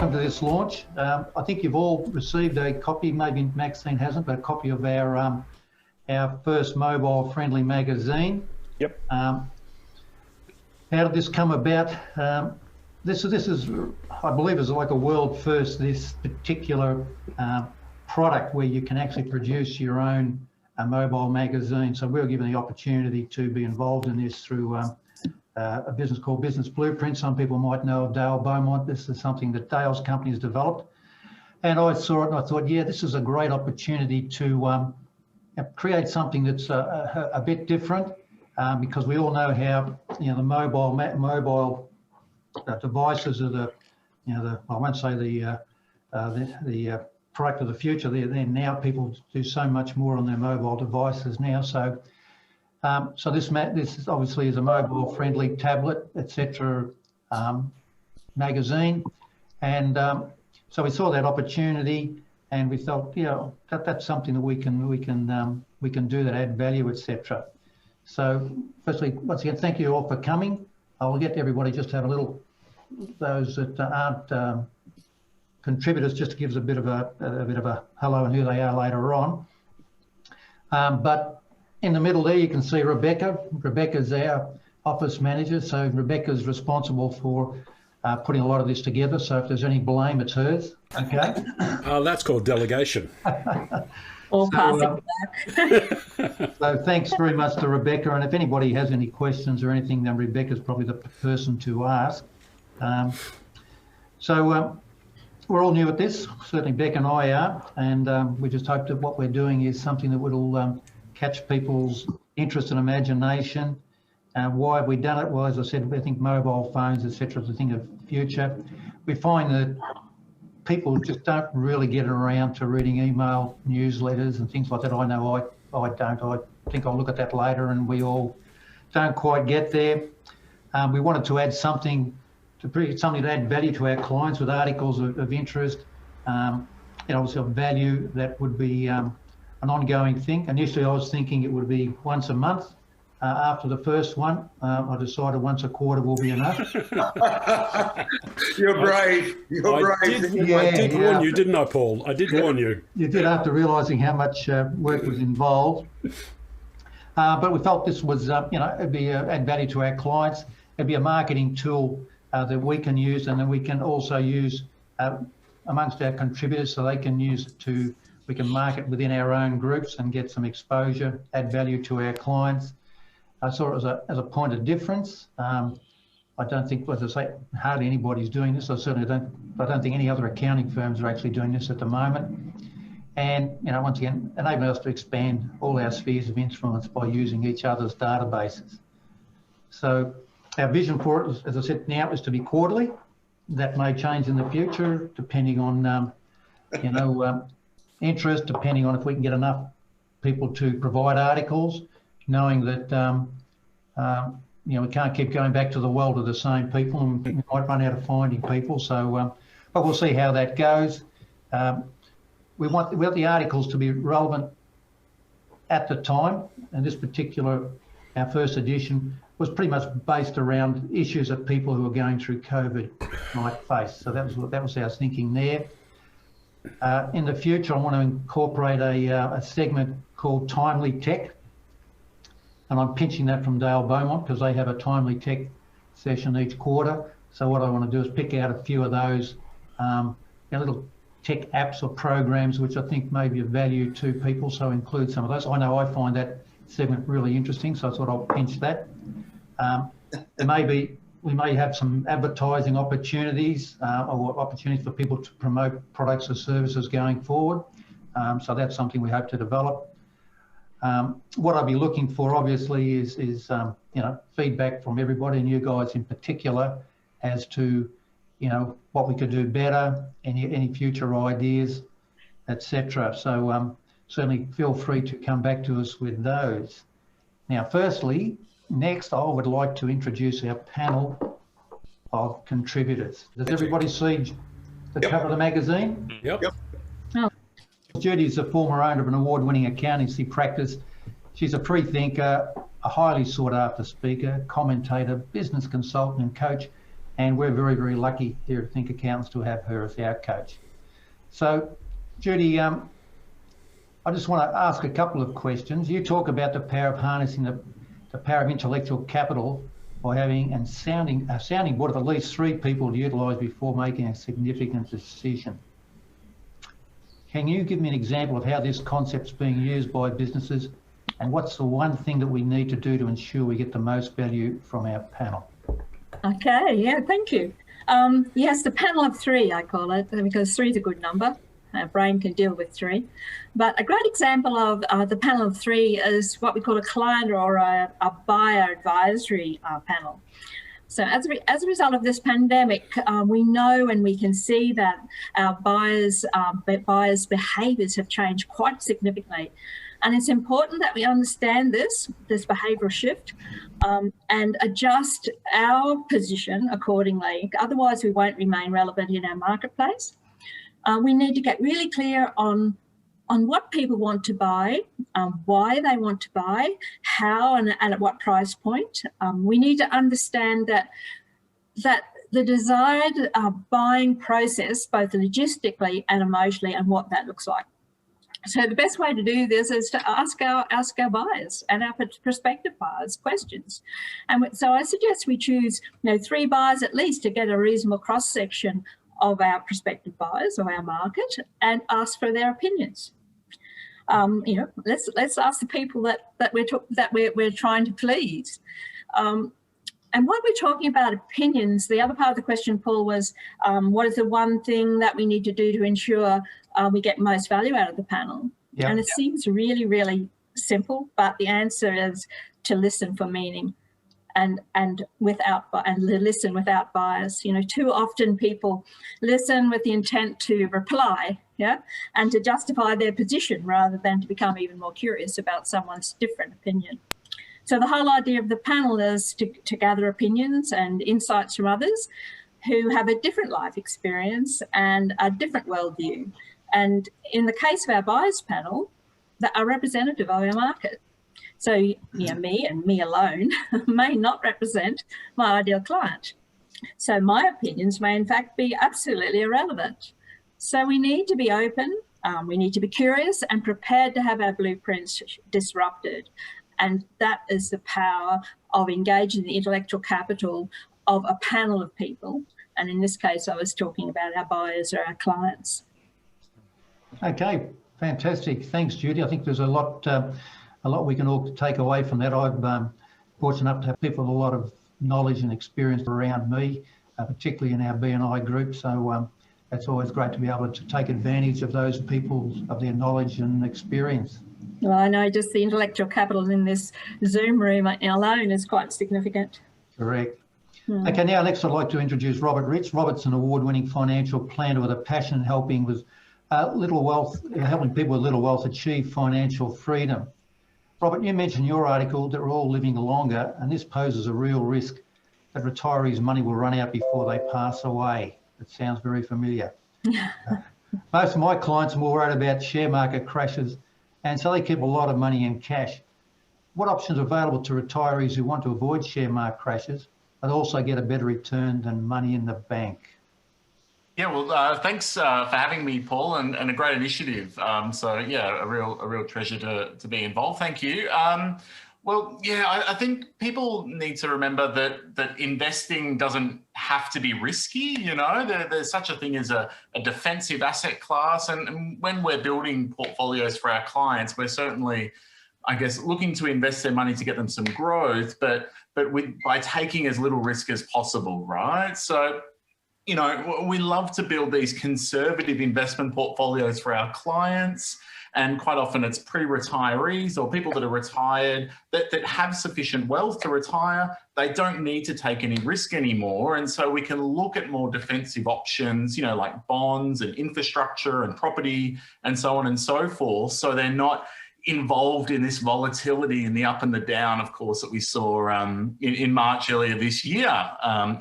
welcome to this launch. I think you've all received a copy, maybe Maxine hasn't, but a copy of our first mobile-friendly magazine. Yep. How did this come about? This is, I believe, is like a world first, this particular product where you can actually produce your own mobile magazine. So we were given the opportunity to be involved in this through a business called Business Blueprint. Some people might know of Dale Beaumont. This is something that Dale's company has developed. And I saw it and I thought, yeah, this is a great opportunity to create something that's a bit different because we all know how, the mobile devices are the, I won't say the product of the future. They're now, people do so much more on their mobile devices now. So this is obviously is a mobile-friendly tablet, etc. Magazine, and so we saw that opportunity, and we thought, that's something that we can do that add value, etc. So, firstly, once again, thank you all for coming. I'll get everybody just to have a little, those that aren't contributors, just to give us a bit of a hello and who they are later on. But in the middle there, you can see Rebecca. Rebecca's our office manager, so Rebecca's responsible for putting a lot of this together. So if there's any blame, it's hers. Okay. Oh, that's called delegation. All passing back. So thanks very much to Rebecca. And if anybody has any questions or anything, then Rebecca's probably the person to ask. We're all new at this. Certainly Beck and I are, and we just hope that what we're doing is something that will catch people's interest and imagination. Why have we done it? Well, as I said, I think mobile phones, etc., is a thing of future. We find that people just don't really get around to reading email newsletters and things like that. I know I don't. I think I'll look at that later, and we all don't quite get there. We wanted to add something to add value to our clients with articles of interest, obviously of value that would be an ongoing thing. Initially, I was thinking it would be once a month. After the first one, I decided once a quarter will be enough. You're brave. I did warn you, didn't I, Paul? I did warn you. You did, after realising how much work was involved. But we felt this was, it'd be add value to our clients. It'd be a marketing tool that we can use, and then we can also use amongst our contributors, so they can use it we can market within our own groups and get some exposure, add value to our clients. I saw it as a point of difference. I don't think, as I say, hardly anybody's doing this. I don't think any other accounting firms are actually doing this at the moment. And, once again, enabling us to expand all our spheres of influence by using each other's databases. So our vision for it, as I said now, is to be quarterly. That may change in the future, depending on, interest, depending on if we can get enough people to provide articles, knowing that, we can't keep going back to the world of the same people, and we might run out of finding people. So, but we'll see how that goes. We want the articles to be relevant at the time, and this particular, our first edition, was pretty much based around issues that people who are going through COVID might face. So that was our thinking there. In the future, I want to incorporate a segment called Timely Tech, and I'm pinching that from Dale Beaumont because they have a Timely Tech session each quarter. So what I want to do is pick out a few of those little tech apps or programs which I think may be of value to people, so include some of those. I know I find that segment really interesting, so I thought I'll pinch that. We may have some advertising opportunities or opportunities for people to promote products or services going forward. So that's something we hope to develop. What I'll be looking for, obviously, is feedback from everybody, and you guys in particular, as to what we could do better, any future ideas, etc. So certainly feel free to come back to us with those. Now, firstly, next I would like to introduce our panel of contributors. Does everybody see the cover of the magazine? Yep. Judy is a former owner of an award-winning accountancy practice. She's a free thinker, a highly sought-after speaker, commentator, business consultant and coach, And we're very, very lucky here at Think Accountants to have her as our coach. So, Judy, I just want to ask a couple of questions. You talk about the power of harnessing the power of intellectual capital by having a sounding board of at least 3 people to utilise before making a significant decision. Can you give me an example of how this concept's being used by businesses, and what's the one thing that we need to do to ensure we get the most value from our panel? Okay, yeah, thank you. Yes, the panel of 3, I call it, because 3 is a good number. Our brain can deal with 3. But a great example of the panel of 3 is what we call a client or a buyer advisory panel. So as a result of this pandemic, we know and we can see that our buyers' behaviours have changed quite significantly. And it's important that we understand this behavioural shift, and adjust our position accordingly. Otherwise, we won't remain relevant in our marketplace. We need to get really clear on what people want to buy, why they want to buy, how and at what price point. We need to understand that the desired buying process, both logistically and emotionally, and what that looks like. So the best way to do this is to ask our buyers and our prospective buyers questions. And so I suggest we choose 3 buyers at least to get a reasonable cross-section of our prospective buyers or our market, and ask for their opinions. Let's ask the people that we're trying to please. And when we're talking about opinions, the other part of the question, Paul, was what is the one thing that we need to do to ensure we get most value out of the panel? Yep. And it seems really, really simple, but the answer is to listen for meaning and listen without bias. Too often people listen with the intent to reply, and to justify their position rather than to become even more curious about someone's different opinion. So the whole idea of the panel is to gather opinions and insights from others who have a different life experience and a different worldview. And in the case of our buyers panel, that are representative of our market. So me and me alone may not represent my ideal client. So my opinions may in fact be absolutely irrelevant. So we need to be open, we need to be curious and prepared to have our blueprints disrupted. And that is the power of engaging the intellectual capital of a panel of people. And in this case, I was talking about our buyers or our clients. Okay, fantastic. Thanks, Judy. I think there's a lot we can all take away from that. I'm fortunate enough to have people with a lot of knowledge and experience around me, particularly in our B&I group. So it's always great to be able to take advantage of those people, of their knowledge and experience. Well, I know just the intellectual capital in this Zoom room alone is quite significant. Correct. Okay, now next I'd like to introduce Robert Rich. Robert's an award-winning financial planner with a passion helping helping people with little wealth achieve financial freedom. Robert, you mentioned in your article that we're all living longer, and this poses a real risk that retirees' money will run out before they pass away. It sounds very familiar. Most of my clients are more worried about share market crashes, and so they keep a lot of money in cash. What options are available to retirees who want to avoid share market crashes, but also get a better return than money in the bank? Yeah, well, thanks for having me, Paul, and a great initiative. So yeah, a real treasure to be involved. Thank you. Well, yeah, I think people need to remember that investing doesn't have to be risky. There's such a thing as a defensive asset class, and when we're building portfolios for our clients, we're certainly, I guess, looking to invest their money to get them some growth, but by taking as little risk as possible, right? So, we love to build these conservative investment portfolios for our clients, and quite often it's pre-retirees or people that are retired that have sufficient wealth to retire. They don't need to take any risk anymore, and so we can look at more defensive options, like bonds and infrastructure and property and so on and so forth, so they're not involved in this volatility and the up and the down, of course, that we saw in March earlier this year.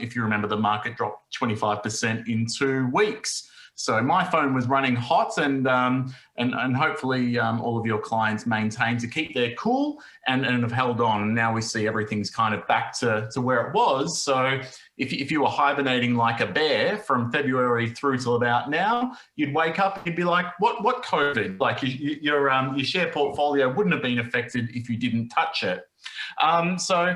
If you remember, the market dropped 25% in 2 weeks. So my phone was running hot, and and hopefully all of your clients maintain to keep their cool and have held on. And now we see everything's kind of back to where it was. So if you were hibernating like a bear from February through till about now, you'd wake up and you'd be like, what COVID? Like your share portfolio wouldn't have been affected if you didn't touch it. So,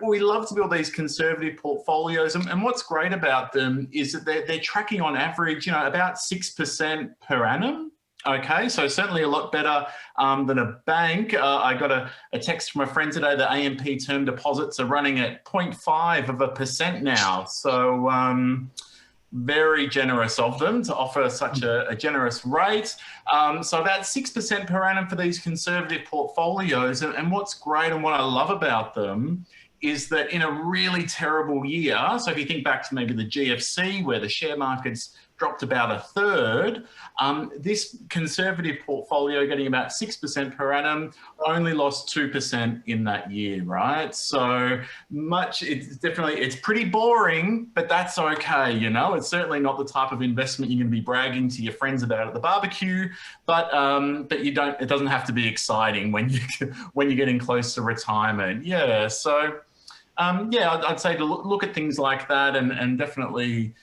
we love to build these conservative portfolios. And what's great about them is that they're tracking on average, about 6% per annum. Okay, so certainly a lot better than a bank. I got a text from a friend today that AMP term deposits are running at 0.5% now. So very generous of them to offer such a generous rate. So about 6% per annum for these conservative portfolios. And what's great and what I love about them is that in a really terrible year, so if you think back to maybe the GFC where the share markets dropped about a third, this conservative portfolio getting about 6% per annum only lost 2% in that year, right? So it's pretty boring, but that's okay, It's certainly not the type of investment you're going to be bragging to your friends about at the barbecue, but it doesn't have to be exciting when you're getting close to retirement. Yeah, so I'd say to look at things like that and definitely,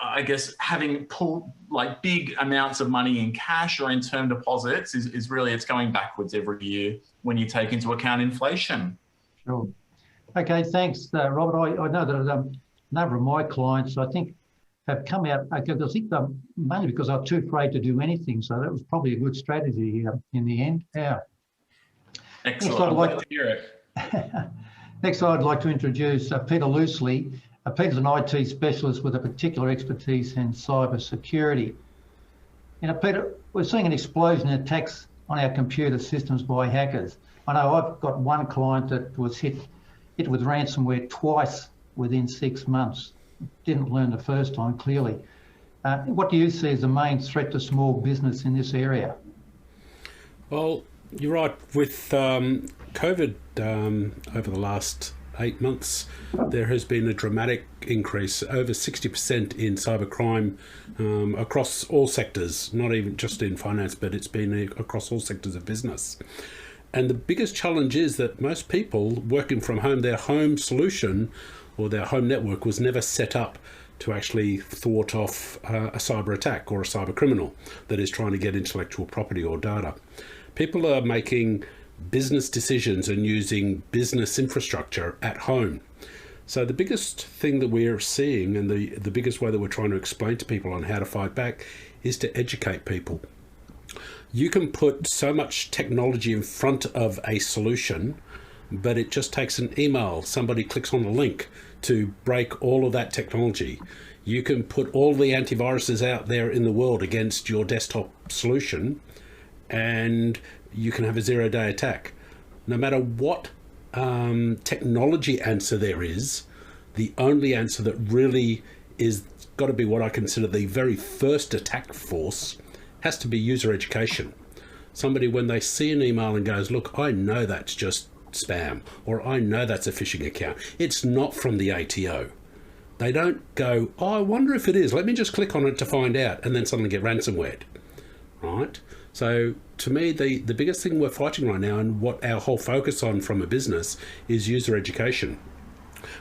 I guess, having pulled like big amounts of money in cash or in term deposits is really, it's going backwards every year when you take into account inflation. Sure. Okay, thanks, Robert. I know that a number of my clients, I think, have come out, I think mainly because I'm too afraid to do anything. So that was probably a good strategy in the end. Yeah. Excellent. I'd like to hear it. Next, I'd like to introduce Peter Loosley. Peter's an IT specialist with a particular expertise in cyber security. Peter, we're seeing an explosion in attacks on our computer systems by hackers. I know I've got one client that was hit with ransomware twice within 6 months. Didn't learn the first time, clearly. What do you see as the main threat to small business in this area? Well, you're right. With COVID over the last 8 months, there has been a dramatic increase, over 60% in cybercrime across all sectors, not even just in finance, but it's been across all sectors of business. And the biggest challenge is that most people working from home, their home solution or their home network was never set up to actually thwart off a cyber attack or a cyber criminal that is trying to get intellectual property or data. People are making business decisions and using business infrastructure at home. So the biggest thing that we're seeing, and the biggest way that we're trying to explain to people on how to fight back, is to educate people. You can put so much technology in front of a solution, but it just takes an email. Somebody clicks on a link to break all of that technology. You can put all the antiviruses out there in the world against your desktop solution, and you can have a zero-day attack. No matter what technology answer there is, the only answer that really is got to be what I consider the very first attack force has to be user education. Somebody, when they see an email and goes, look, I know that's just spam, or I know that's a phishing account, it's not from the ATO. They don't go, oh, I wonder if it is, let me just click on it to find out, and then suddenly get ransomware, right? So to me, the biggest thing we're fighting right now, and what our whole focus on from a business, is user education.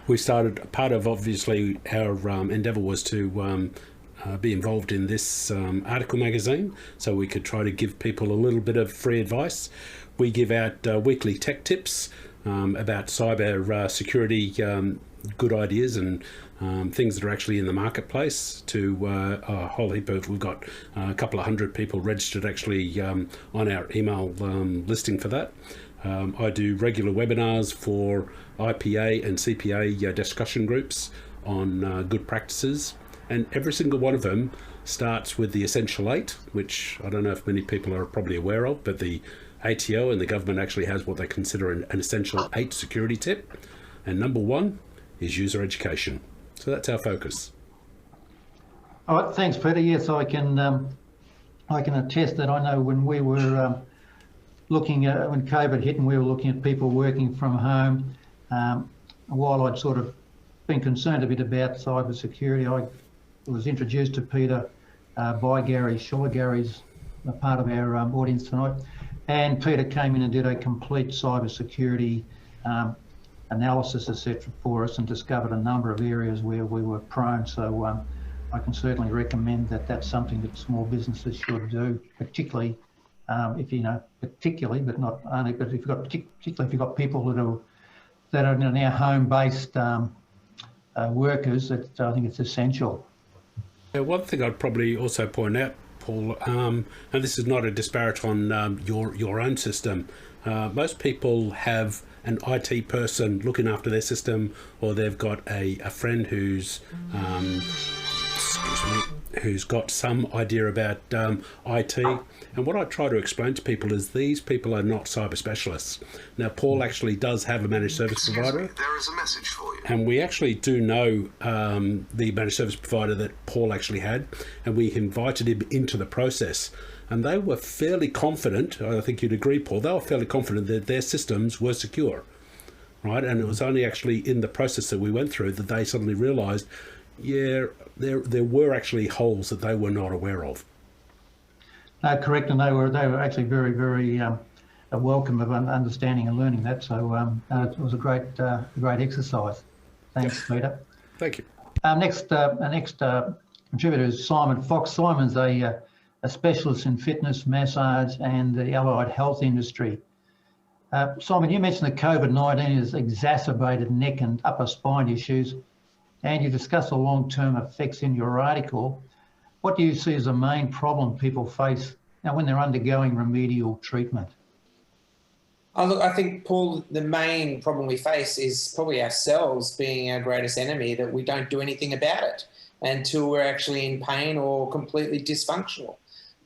We started, part of obviously our endeavour was to be involved in this article magazine, so we could try to give people a little bit of free advice. We give out weekly tech tips about cyber security, good ideas and things that are actually in the marketplace to a whole heap of, we've got a couple of hundred people registered actually on our email listing for that. I do regular webinars for IPA and CPA discussion groups on good practices, and every single one of them starts with the Essential 8, which I don't know if many people are probably aware of, but the ATO and the government actually has what they consider an Essential 8 security tip, and number one is user education. So that's our focus. All right, thanks, Peter. Yes, I can attest that. I know when we were looking at, when COVID hit and we were looking at people working from home, while I'd sort of been concerned a bit about cyber security, I was introduced to Peter by Gary Shaw. Gary's a part of our audience tonight. And Peter came in and did a complete cyber security analysis, etc., for us, and discovered a number of areas where we were prone. So I can certainly recommend that that's something that small businesses should do, particularly if particularly, but not only, but if you've got particularly if you've got people that are now home-based workers, that I think it's essential. One thing I'd probably also point out, Paul, and this is not a disparage on your own system. Most people have an IT person looking after their system, or they've got a friend who's got some idea about IT. And what I try to explain to people is these people are not cyber specialists. Now, Paul actually does have a managed service provider. There is a message for you. And we actually do know the managed service provider that Paul actually had, and we invited him into the process. And they were fairly confident, I think you'd agree, Paul, they were fairly confident that their systems were secure, right? And it was only actually in the process that we went through that they suddenly realised, yeah, there were actually holes that they were not aware of. No, correct, and they were actually very, very welcome of understanding and learning that. So it was a great exercise. Thanks, Peter. Thank you. Our next contributor is Simon Fox. Simon's a specialist in fitness, massage, and the allied health industry. Simon, you mentioned that COVID-19 has exacerbated neck and upper spine issues, and you discussed the long-term effects in your article. What do you see as the main problem people face now when they're undergoing remedial treatment? Look, I think, Paul, the main problem we face is probably ourselves being our greatest enemy, that we don't do anything about it until we're actually in pain or completely dysfunctional.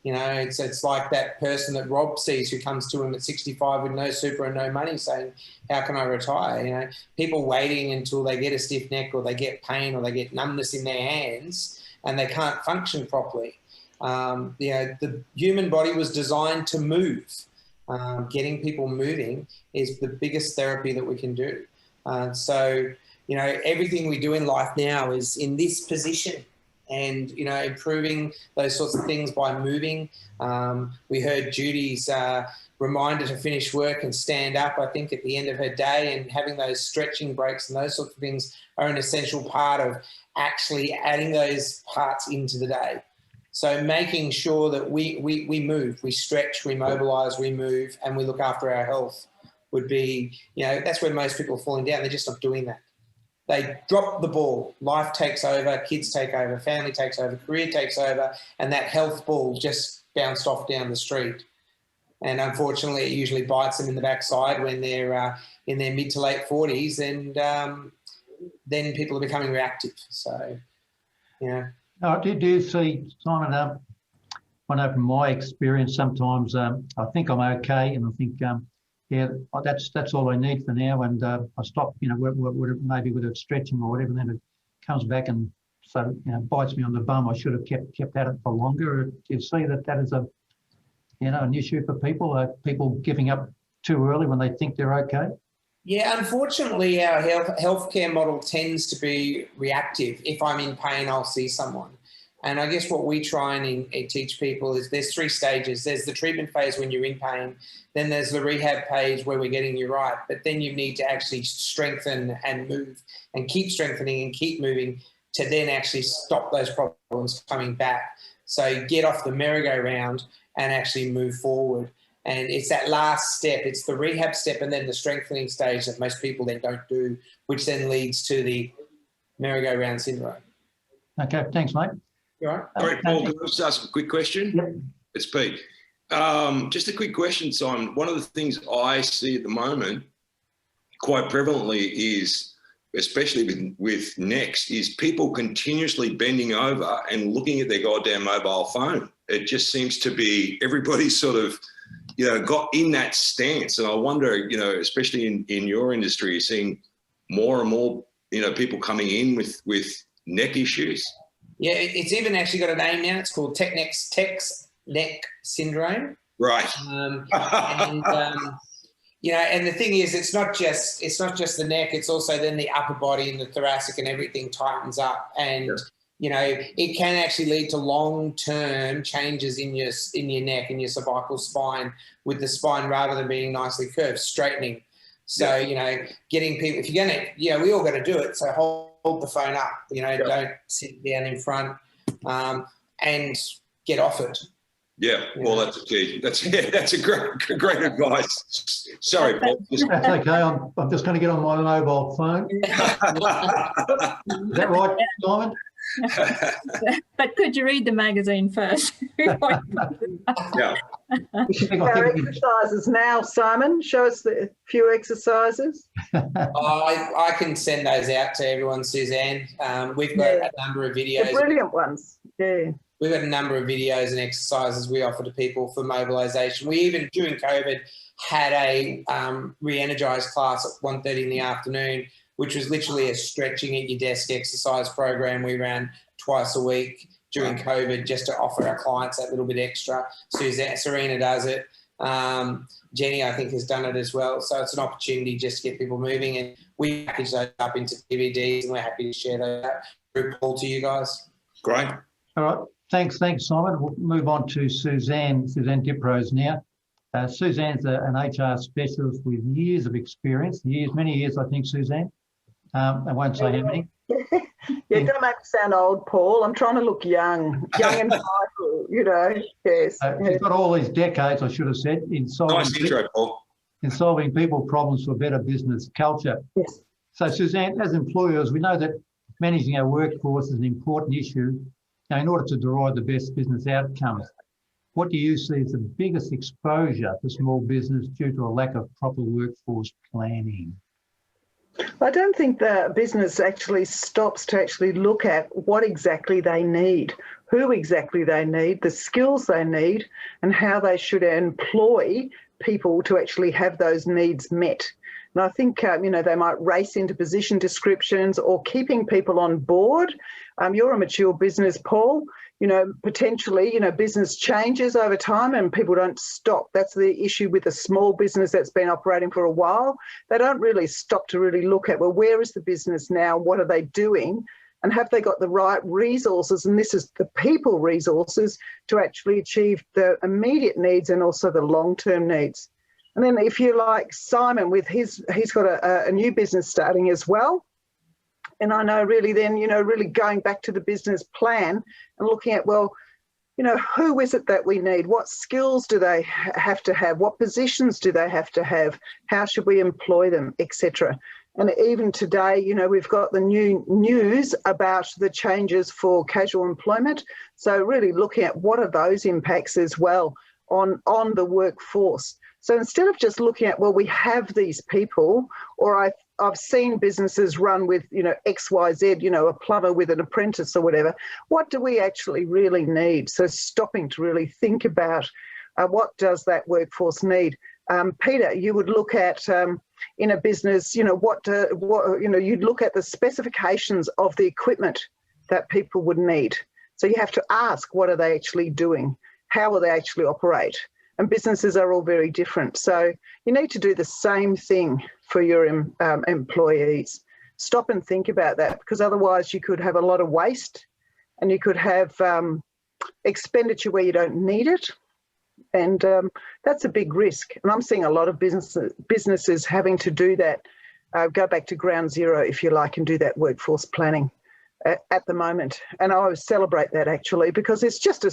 You know, it's like that person that Rob sees who comes to him at 65 with no super and no money saying, how can I retire? You know, people waiting until they get a stiff neck or they get pain or they get numbness in their hands and they can't function properly. The human body was designed to move. Getting people moving is the biggest therapy that we can do. So, you know, everything we do in life now is in this position and, you know, improving those sorts of things by moving. We heard Judy's reminder to finish work and stand up, I think, at the end of her day, and having those stretching breaks and those sorts of things are an essential part of actually adding those parts into the day. So making sure that we move, we stretch, we mobilise, we move, and we look after our health would be, you know, that's where most people are falling down. They're just not doing that. They drop the ball. Life takes over, kids take over, family takes over, career takes over, and that health ball just bounced off down the street. And unfortunately, it usually bites them in the backside when they're in their mid to late 40s, and then people are becoming reactive. So, yeah. No, do you see, Simon, I know from my experience, sometimes I think I'm okay, and I think, that's all I need for now, and I stop, you know, maybe with a stretching or whatever, and then it comes back and so, you know, bites me on the bum. I should have kept at it for longer. Do you see that is an issue for people? People giving up too early when they think they're okay? Yeah, unfortunately, our healthcare model tends to be reactive. If I'm in pain, I'll see someone. And I guess what we try and teach people is there's 3 stages. There's the treatment phase when you're in pain. Then there's the rehab phase where we're getting you right. But then you need to actually strengthen and move and keep strengthening and keep moving to then actually stop those problems coming back. So get off the merry-go-round and actually move forward. And it's that last step, it's the rehab step and then the strengthening stage that most people then don't do, which then leads to the merry-go-round syndrome. Okay, thanks, mate. You all right? All right, Paul, can I just ask a quick question? Yep. It's Pete. Just a quick question, Simon. One of the things I see at the moment quite prevalently is, especially with necks, is people continuously bending over and looking at their goddamn mobile phone. It just seems to be everybody's sort of, you know, got in that stance. And I wonder, you know, especially in your industry, you're seeing more and more, you know, people coming in with neck issues. Yeah, it's even actually got a name now. It's called text neck syndrome. Right. You know, and the thing is, it's not just the neck. It's also then the upper body and the thoracic, and everything tightens up. And You know, it can actually lead to long-term changes in your neck and your cervical spine, with the spine, rather than being nicely curved, straightening. So, you know, getting people, if you're going to, we all got to do it. So hold the phone up, don't sit down in front, and get off it. Yeah, well, that's a key. That's a great advice. Sorry, Paul. That's okay. I'm just going to get on my mobile phone. Is that right, Simon? But could you read the magazine first? Yeah. I think Our exercises now, Simon. Show us a few exercises. I can send those out to everyone, Suzanne. We've got a number of videos. The brilliant ones. Yeah. We've got a number of videos and exercises we offer to people for mobilisation. We even, during COVID, had a re-energised class at 1:30 in the afternoon, which was literally a stretching at your desk exercise program we ran twice a week during COVID, just to offer our clients that little bit extra. Serena does it. Jenny, I think, has done it as well. So it's an opportunity just to get people moving, and we package those up into DVDs, and we're happy to share those out through Paul to you guys. Great. All right. Thanks, Simon. We'll move on to Suzanne Diprose now. Suzanne's an HR specialist with years of experience, many years, I think, Suzanne. I won't say how many. Yeah, don't make me sound old, Paul. I'm trying to look young and vital, yes. She's got all these decades, I should have said, in Nice intro, Paul. solving people problems for better business culture. Yes. So, Suzanne, as employers, we know that managing our workforce is an important issue. Now, in order to derive the best business outcomes, what do you see as the biggest exposure to small business due to a lack of proper workforce planning? I don't think the business actually stops to actually look at what exactly they need, who exactly they need, the skills they need, and how they should employ people to actually have those needs met. And I think, they might race into position descriptions or keeping people on board. You're a mature business, Paul. Potentially, business changes over time and people don't stop. That's the issue with a small business that's been operating for a while. They don't really stop to really look at, well, where is the business now? What are they doing? And have they got the right resources? And this is the people resources to actually achieve the immediate needs and also the long-term needs. And then if you like Simon, he's got a new business starting as well. And I know really then, really going back to the business plan and looking at, well, who is it that we need? What skills do they have to have? What positions do they have to have? How should we employ them, etc. And even today, we've got the new news about the changes for casual employment. So really looking at what are those impacts as well on the workforce. So instead of just looking at, well, we have these people, or I've seen businesses run with, X, Y, Z, a plumber with an apprentice or whatever. What do we actually really need? So stopping to really think about what does that workforce need? Peter, you would look at in a business, you'd look at the specifications of the equipment that people would need. So you have to ask, what are they actually doing? How will they actually operate? And businesses are all very different. So you need to do the same thing for your employees. Stop and think about that, because otherwise you could have a lot of waste and you could have expenditure where you don't need it. And that's a big risk. And I'm seeing a lot of businesses having to do that, go back to ground zero, if you like, and do that workforce planning at the moment. And I always celebrate that, actually, because it's just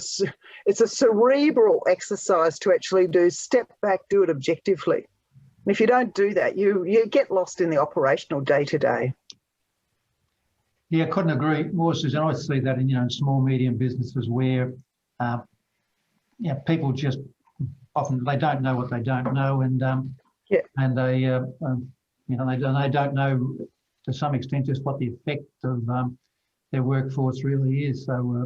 it's a cerebral exercise to actually do. Step back, do it objectively. And if you don't do that, you get lost in the operational day-to-day. Yeah, I couldn't agree more, Susan. I see that in small, medium businesses where people just often they don't know what they don't know, and and they they don't know to some extent just what the effect of their workforce really is. So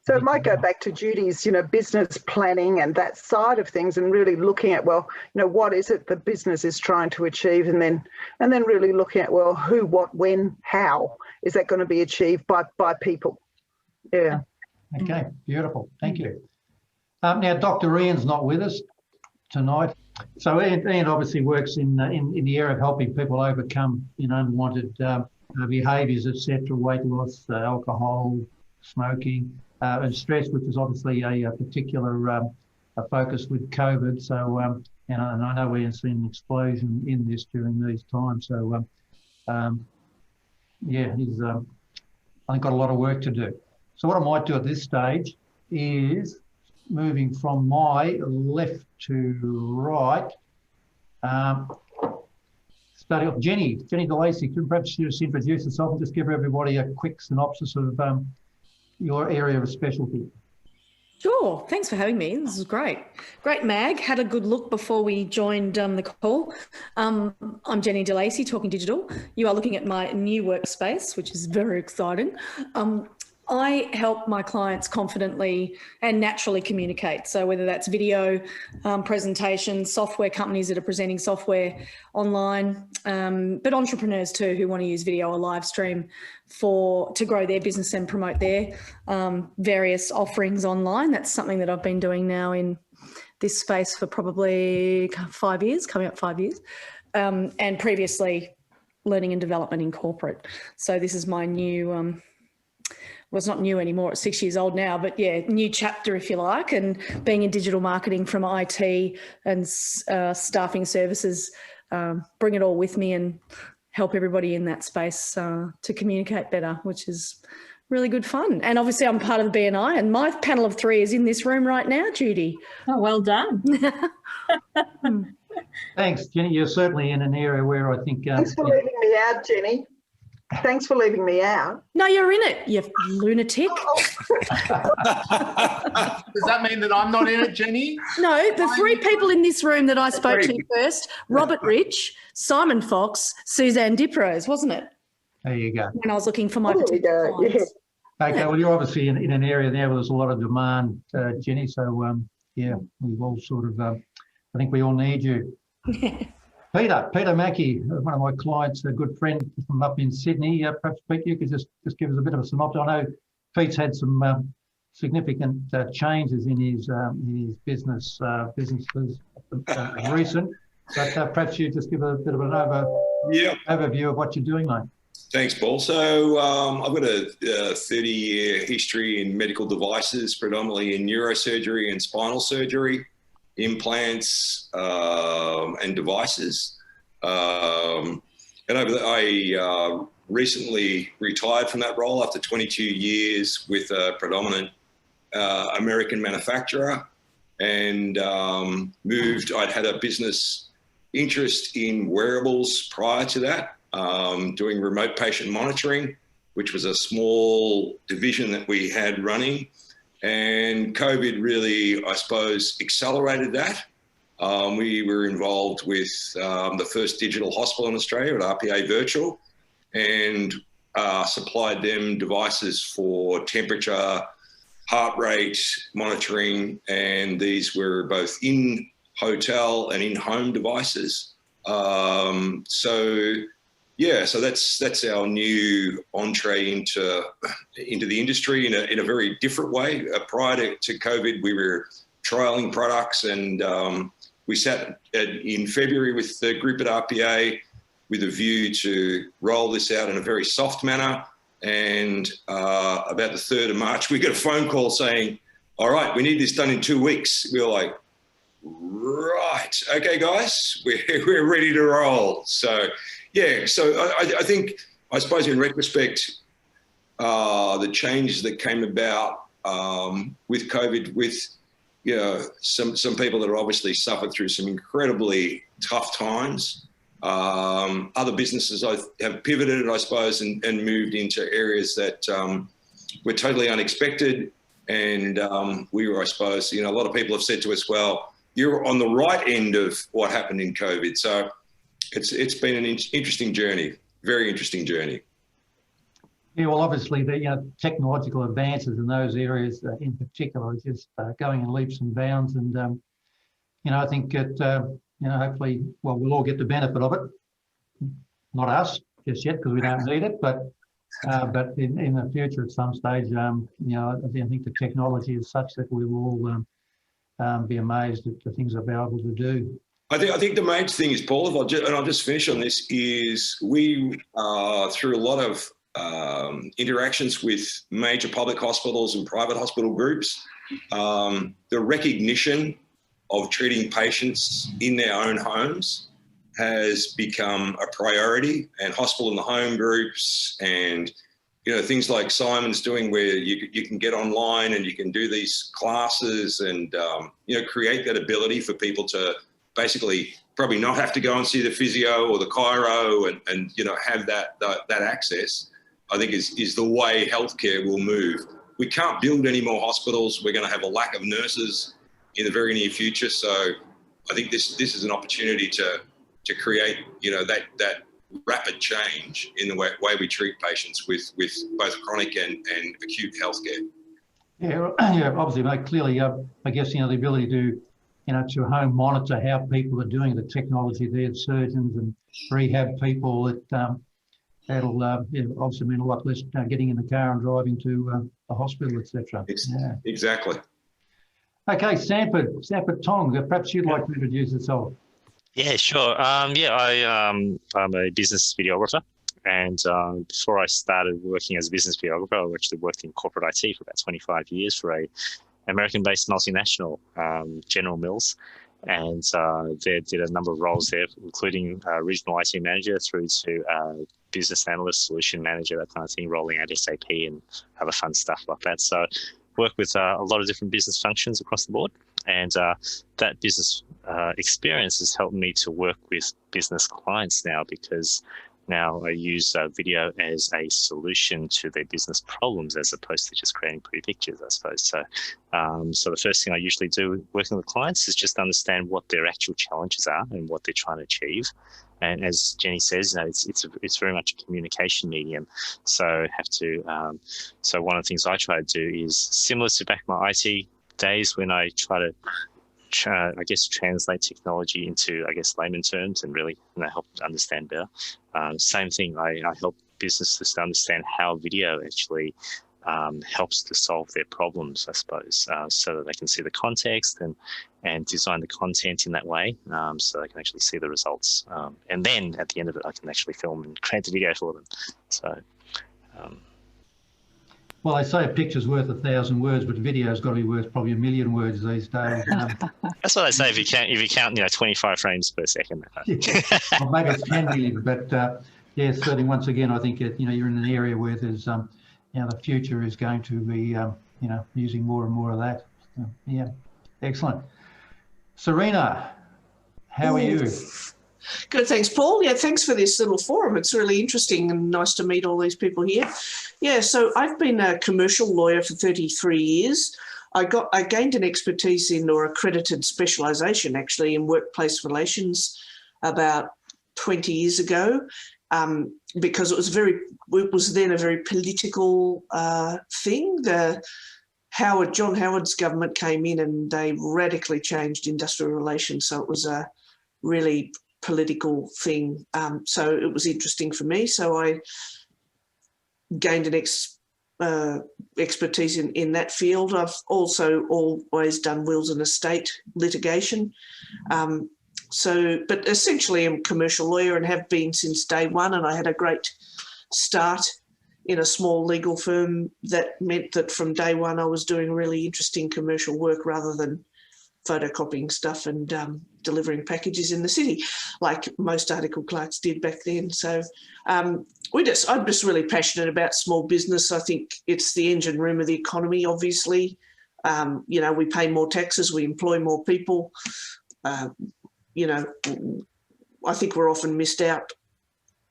so it might go back to Judy's business planning and that side of things, and really looking at, well, what is it the business is trying to achieve, and then really looking at, well, who, what, when, how is that going to be achieved by people. Yeah. Okay, beautiful. Thank you. Now, Dr. Ian's not with us tonight. So Ian obviously works in the area of helping people overcome unwanted behaviours, etc., weight loss, alcohol, smoking, and stress, which is obviously a particular a focus with COVID. So, and I know we're seeing an explosion in this during these times. So, yeah, he's I think got a lot of work to do. So what I might do at this stage is moving from my left to right. Starting off, Jenny DeLacy, could you perhaps just introduce yourself and just give everybody a quick synopsis of your area of specialty? Sure. Thanks for having me. This is great. Great, Mag. Had a good look before we joined the call. I'm Jenny DeLacy, Talking Digital. You are looking at my new workspace, which is very exciting. I help my clients confidently and naturally communicate. So whether that's video, presentations, software companies that are presenting software online, but entrepreneurs too who want to use video or live stream to grow their business and promote their various offerings online. That's something that I've been doing now in this space for probably 5 years, coming up 5 years, and previously learning and development in corporate. So this is my new well, it's not new anymore, it's 6 years old now, but yeah, new chapter, if you like, and being in digital marketing from IT and staffing services, bring it all with me and help everybody in that space to communicate better, which is really good fun. And obviously I'm part of the BNI, and my panel of 3 is in this room right now, Judy. Oh, well done. Thanks, Jenny. You're certainly in an area where I think... Thanks for leaving me out, Jenny. Thanks for leaving me out. No, you're in it, you lunatic. Does that mean that I'm not in it, Jenny? No, the 3 people in this room that I spoke to first, Robert Rich, Simon Fox, Suzanne Diprose, wasn't it? There you go. When I was looking for my There we particular go. clients. Yeah. Okay, well, you're obviously in an area there where there's a lot of demand, Jenny. So, yeah, we've all sort of, I think we all need you. Peter Mackey, one of my clients, a good friend from up in Sydney. Perhaps, Pete, you could just give us a bit of a synopsis. I know Pete's had some significant changes in his businesses recent, but perhaps you just give a bit of an overview of what you're doing, mate. Thanks, Paul. So I've got a 30-year history in medical devices, predominantly in neurosurgery and spinal surgery, implants and devices. And I recently retired from that role after 22 years with a predominant American manufacturer, and moved. I'd had a business interest in wearables prior to that, doing remote patient monitoring, which was a small division that we had running. And COVID really, I suppose, accelerated that. We were involved with the first digital hospital in Australia at RPA Virtual, and supplied them devices for temperature, heart rate monitoring, and these were both in hotel and in-home devices. So that's our new entree into the industry in a very different way. Prior to COVID, we were trialing products, and we sat in February with the group at RPA with a view to roll this out in a very soft manner. And about the 3rd of March, we got a phone call saying, all right, we need this done in 2 weeks. We were like, right, okay, guys, we're ready to roll. So, yeah, so I think, I suppose in retrospect, the changes that came about with COVID, with some people that have obviously suffered through some incredibly tough times. Other businesses have pivoted, I suppose, and moved into areas that were totally unexpected. And we were, I suppose, a lot of people have said to us, well, you're on the right end of what happened in COVID. So it's been an interesting journey, very interesting journey. Yeah, well, obviously the technological advances in those areas in particular are just going in leaps and bounds, and I think that hopefully, well, we'll all get the benefit of it. Not us just yet, because we don't need it, but in the future at some stage, I think the technology is such that we will all be amazed at the things available to do. I think the main thing is, Paul, I'll just finish on this, is we through a lot of interactions with major public hospitals and private hospital groups, the recognition of treating patients in their own homes has become a priority, and hospital in the home groups and things like Simon's doing, where you can get online and you can do these classes and create that ability for people to basically probably not have to go and see the physio or the chiro and have that access, I think is the way healthcare will move. We can't build any more hospitals. We're going to have a lack of nurses in the very near future. So I think this is an opportunity to create that rapid change in the way we treat patients with both chronic and acute healthcare. Yeah, obviously, mate, clearly, I guess, the ability to, to home monitor how people are doing, the technology there, surgeons and rehab people, that'll obviously mean a lot less getting in the car and driving to the hospital, etc. Yeah. Exactly. Okay, Sanford Tong, perhaps you'd like to introduce yourself. Yeah, sure. I'm a business videographer, and before I started working as a business videographer, I actually worked in corporate IT for about 25 years for a American-based multinational, General Mills, and there did a number of roles there, including regional IT manager through to business analyst, solution manager, that kind of thing, rolling out SAP and other fun stuff like that. So work with a lot of different business functions across the board, and that business experience has helped me to work with business clients now, because now I use video as a solution to their business problems as opposed to just creating pretty pictures, I suppose. So, so the first thing I usually do working with clients is just understand what their actual challenges are and what they're trying to achieve. And as Jenny says, it's very much a communication medium. So so one of the things I try to do is similar to back in my IT days, when I try to translate technology into, layman terms and really help understand better. Same thing, I help businesses to understand how video actually helps to solve their problems, I suppose, so that they can see the context and design the content in that way, so they can actually see the results. And then at the end of it, I can actually film and create the video for them. So. Well, they say a picture's worth 1,000 words, but video's got to be worth probably 1,000,000 words these days. That's what I say. If you count, 25 frames per second. Yeah. Well, maybe it's 10 million, but yeah, certainly. Once again, I think you're in an area where there's, the future is going to be, using more and more of that. Yeah, excellent. Serena, how are you? Good, thanks, Paul. Yeah, thanks for this little forum. It's really interesting and nice to meet all these people here. Yeah, so I've been a commercial lawyer for 33 years. I gained an expertise in, or accredited specialisation actually, in workplace relations about 20 years ago, because it was then a very political thing. John Howard's government came in and they radically changed industrial relations, so it was a really political thing. So it was interesting for me. So I gained an expertise in that field. I've also always done wills and estate litigation. But essentially I'm a commercial lawyer and have been since day one, and I had a great start in a small legal firm that meant that from day one I was doing really interesting commercial work rather than photocopying stuff and delivering packages in the city like most article clerks did back then. So I'm just really passionate about small business. I think it's the engine room of the economy, obviously. We pay more taxes, we employ more people. I think we're often missed out,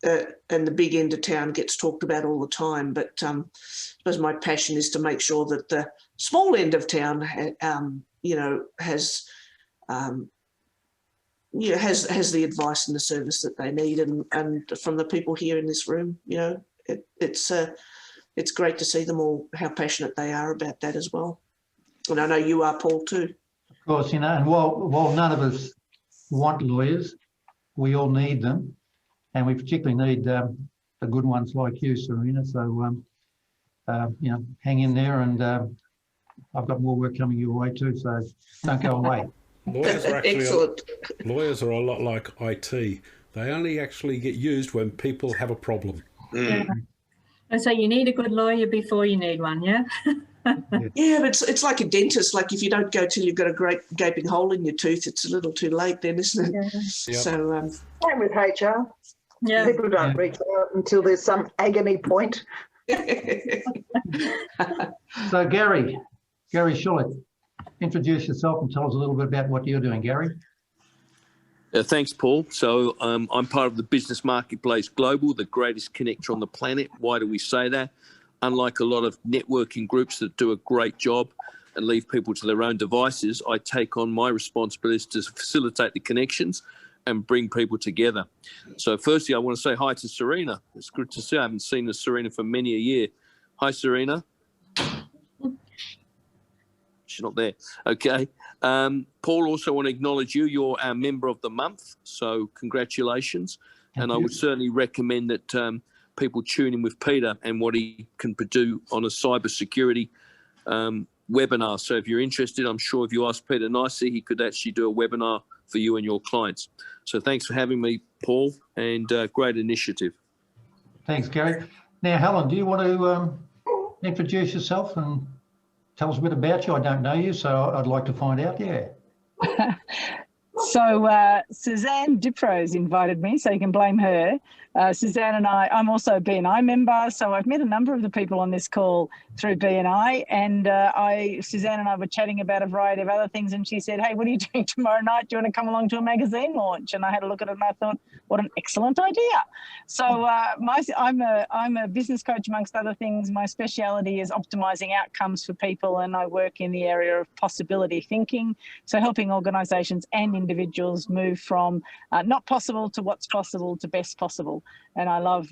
and the big end of town gets talked about all the time. But I suppose my passion is to make sure that the small end of town has the advice and the service that they need, and from the people here in this room, it's great to see them all, how passionate they are about that as well. And I know you are, Paul, too. Of course, and while none of us want lawyers, we all need them, and we particularly need the good ones like you, Serena. So hang in there, and I've got more work coming your way too, so don't go away. Lawyers are actually Excellent. lawyers are a lot like IT. They only actually get used when people have a problem. Yeah. And so you need a good lawyer before you need one, yeah? Yeah, but it's like a dentist. Like if you don't go till you've got a great gaping hole in your tooth, it's a little too late then, isn't it? Yeah. Yep. So, Same with HR. Yeah. People don't reach out until there's some agony point. So Gary Schulich, introduce yourself and tell us a little bit about what you're doing, Gary. Thanks, Paul. So I'm part of the Business Marketplace Global, the greatest connector on the planet. Why do we say that? Unlike a lot of networking groups that do a great job and leave people to their own devices, I take on my responsibilities to facilitate the connections and bring people together. So firstly, I want to say hi to Serena. It's good to see. I haven't seen Serena for many a year. Hi, Serena. She's not there. Okay. Paul, also want to acknowledge you. You're our member of the month. So congratulations. Thank I you. would certainly recommend that people tune in with Peter and what he can do on a cybersecurity webinar. So if you're interested, I'm sure if you ask Peter nicely, he could actually do a webinar for you and your clients. So thanks for having me, Paul, and great initiative. Thanks, Gary. Now, Helen, do you want to introduce yourself and tell us a bit about you? I don't know you, so I'd like to find out. Yeah. So Suzanne Diprose invited me, so you can blame her. Suzanne and I'm also a BNI member, so I've met a number of the people on this call through BNI, and Suzanne and I were chatting about a variety of other things, and she said, hey, what are you doing tomorrow night? Do you want to come along to a magazine launch? And I had a look at it and I thought, what an excellent idea. So I'm a business coach, amongst other things. My speciality is optimizing outcomes for people, and I work in the area of possibility thinking, so helping organisations and individuals move from not possible to what's possible to best possible. And I love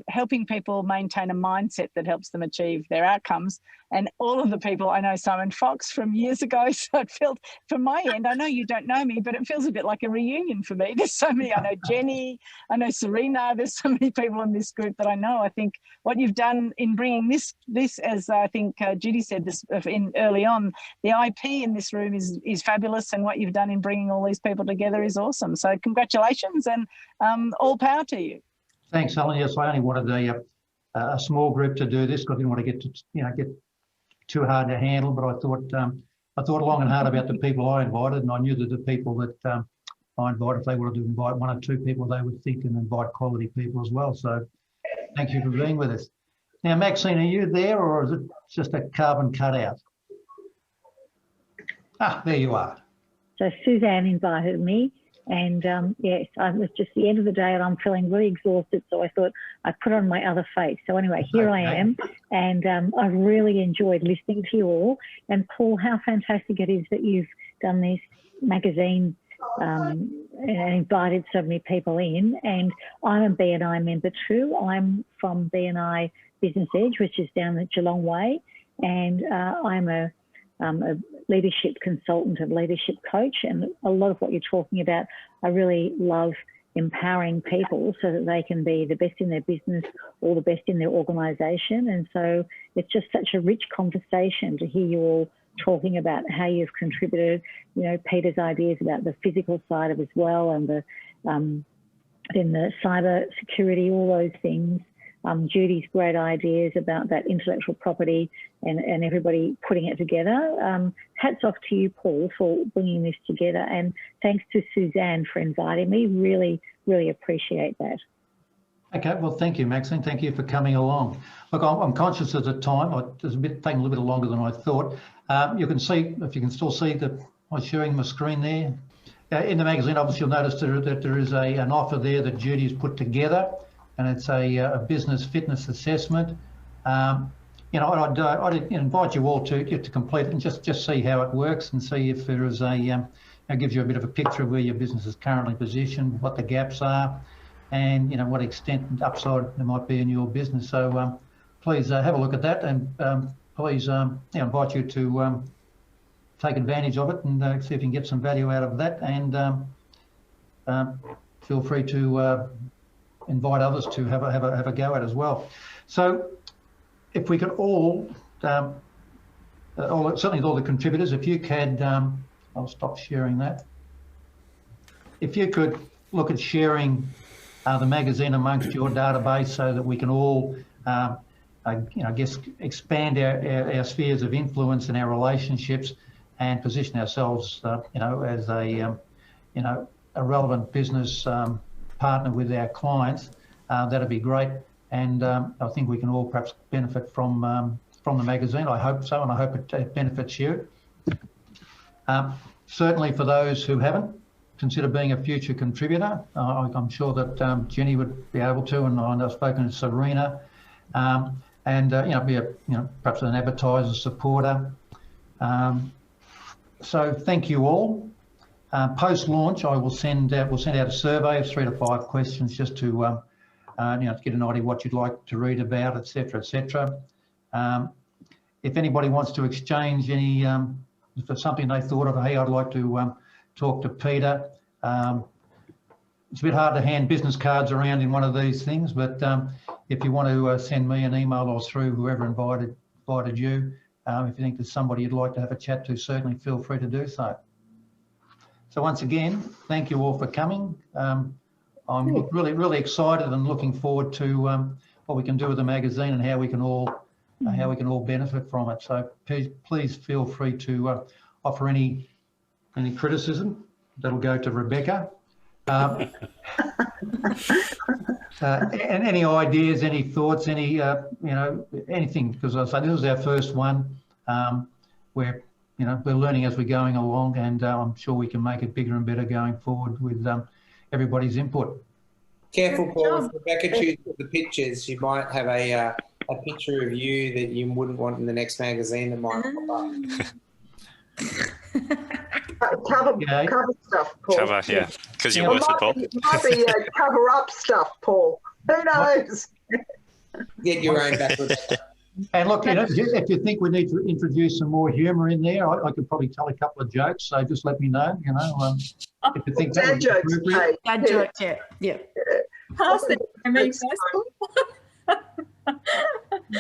helping people maintain a mindset that helps them achieve their outcomes. And all of the people, I know Simon Fox from years ago, so it felt, from my end, I know you don't know me, but it feels a bit like a reunion for me. There's so many, I know Jenny, I know Serena, there's so many people in this group that I know. I think what you've done in bringing this as I think Judy said this early on, the IP in this room is fabulous, and what you've done in bringing all these people together is awesome. So congratulations, and all power to you. Thanks, Helen. Yes, I only wanted a small group to do this because I didn't want to get too hard to handle. But I thought long and hard about the people I invited, and I knew that the people that I invited, if they wanted to invite one or two people, they would think and invite quality people as well. So thank you for being with us. Now, Maxine, are you there, or is it just a carbon cutout? Ah, there you are. So Suzanne invited me, and yes, it was just the end of the day and I'm feeling really exhausted, so I thought I'd put on my other face. So anyway, here I am, and I've really enjoyed listening to you all. And Paul, how fantastic it is that you've done this magazine and invited so many people in. And I'm a BNI member too. I'm from BNI Business Edge, which is down the Geelong Way, and I'm a leadership consultant and leadership coach. And a lot of what you're talking about, I really love empowering people so that they can be the best in their business or the best in their organisation. And so it's just such a rich conversation to hear you all talking about how you've contributed, you know, Peter's ideas about the physical side of it as well, and then the cyber security, all those things. Judy's great ideas about that intellectual property and everybody putting it together. Hats off to you, Paul, for bringing this together. And thanks to Suzanne for inviting me. Really, really appreciate that. Okay, well, thank you, Maxine. Thank you for coming along. Look, I'm conscious of the time. It's taking a little bit longer than I thought. You can see, if you can still see that I'm sharing my screen there. In the magazine, obviously, you'll notice that there is an offer there that Judy's put together, and it's a business fitness assessment. You know, I'd invite you all to complete it and just see how it works and see if there is it gives you a bit of a picture of where your business is currently positioned, what the gaps are, and, you know, what extent and upside there might be in your business. So please have a look at that, and please invite you to take advantage of it and see if you can get some value out of that. And feel free to invite others to have a go at as well. So if we could all certainly all the contributors, if you could, I'll stop sharing that. If you could look at sharing the magazine amongst your database so that we can all, I guess, expand our spheres of influence and our relationships and position ourselves, as a relevant business partner with our clients, that'd be great. And I think we can all perhaps benefit from the magazine. I hope so, and I hope it benefits you. Certainly for those who haven't, consider being a future contributor. I'm sure that Jenny would be able to, and I've spoken to Serena, and be a perhaps an advertiser supporter. So thank you all. Post-launch, I will send out a survey of 3 to 5 questions just to to get an idea what you'd like to read about, etc., etc. If anybody wants to exchange any, if there's something they thought of, hey, I'd like to talk to Peter. It's a bit hard to hand business cards around in one of these things, but if you want to send me an email or through whoever invited you, if you think there's somebody you'd like to have a chat to, certainly feel free to do so. So once again, thank you all for coming. I'm really excited and looking forward to what we can do with the magazine and how we can all benefit from it. So please feel free to offer any criticism. That'll go to Rebecca. And any ideas, any thoughts, any anything, because I say this is our first one. We're learning as we're going along, and I'm sure we can make it bigger and better going forward with everybody's input. Careful, Paul. If Rebecca chooses the pictures, you might have a picture of you that you wouldn't want in the next magazine that might pop up. Cover stuff, Paul. Cover, yeah, because you're worth it, Paul. It might be cover up stuff, Paul. Who knows? Get your own back, Rebecca. And look, if you think we need to introduce some more humour in there, I could probably tell a couple of jokes. So just let me know. If you think that would be appropriate. Dad jokes, yeah. Pass it to me,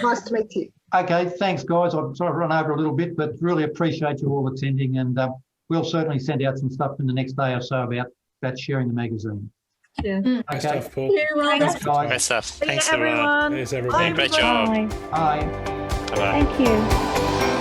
Nice to meet you. Okay, thanks, guys. I've sort of run over a little bit, but really appreciate you all attending, and we'll certainly send out some stuff in the next day or so about sharing the magazine. Yeah. Best Okay. stuff, Paul. Thanks, guys. Best stuff. Thanks, everyone. Thanks, everyone. Great job. Bye. Bye. Bye-bye. Thank you.